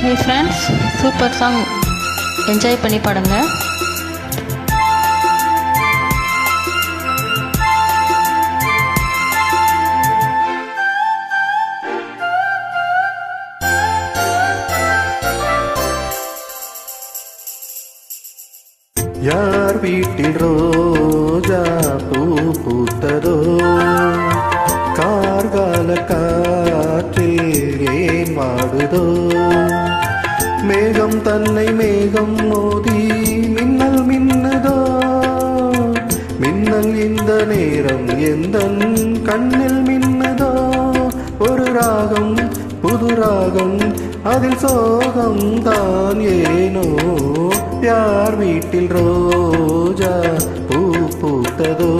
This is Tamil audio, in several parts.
Hey friends, super song, enjoy பண்ணி பாடுங்க. யார் வீட்டில் ரோஜா பூ பூத்ததோ, கார்கால காற்றில் ஏன் வாடுதோ, மேகம் தன்னை மேகம் மோதி மின்னல் மின்னுதோ, மின்னல் இந்த நேரம் எந்தன் கண்ணில் மின்னுதோ, ஒரு ராகம் புது ராகம் அதில் சோகம் தான் ஏனோ, யார் வீட்டில் ரோஜா பூ பூத்ததோ.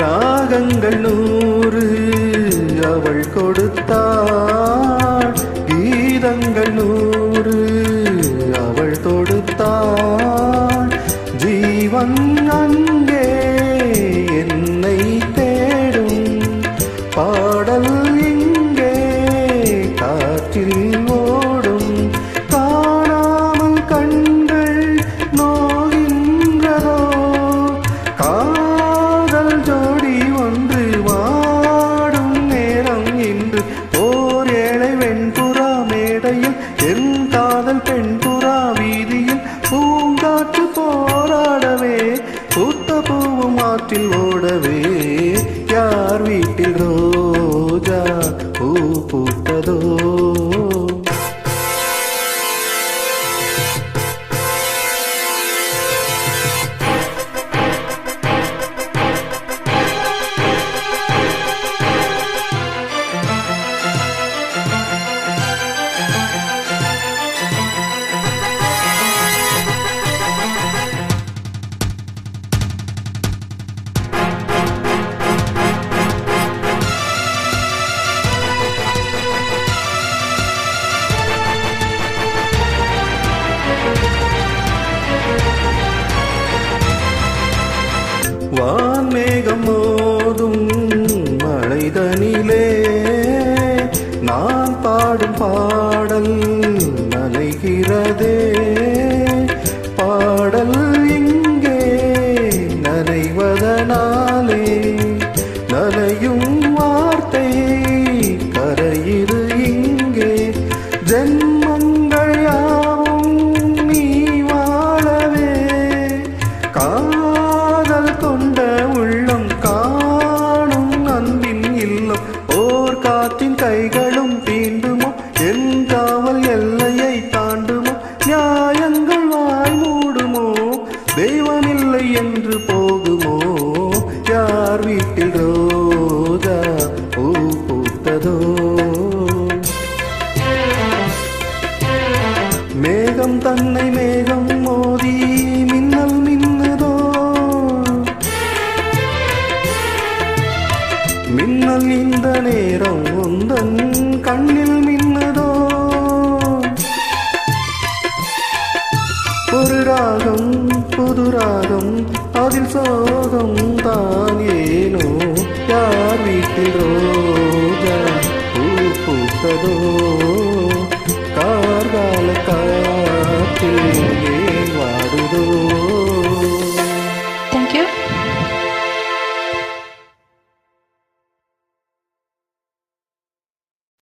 ராகங்கள் 100 அவள் கொடுத்தாள், கீதங்கள் 100 அவள் தொடுத்தாள், ஜீவன் அங்கே என்னை தேடும், பாடல் இங்கே காற்றில் ஓடும், காணாமல் கண்கள் நோகின்றதோ, ஜோடி ஒன்று வாடும் நேரம் இன்று, ஓர் ஏழை வெண்புறா மேடையில் என் காதல் பெண்புறா வீதியில், பூங்காற்று போராடவே பூத்த பூவும் ஆற்றில் ஓடவே, யார் வீட்டில் ரோஜா பூ பூத்ததோ. வா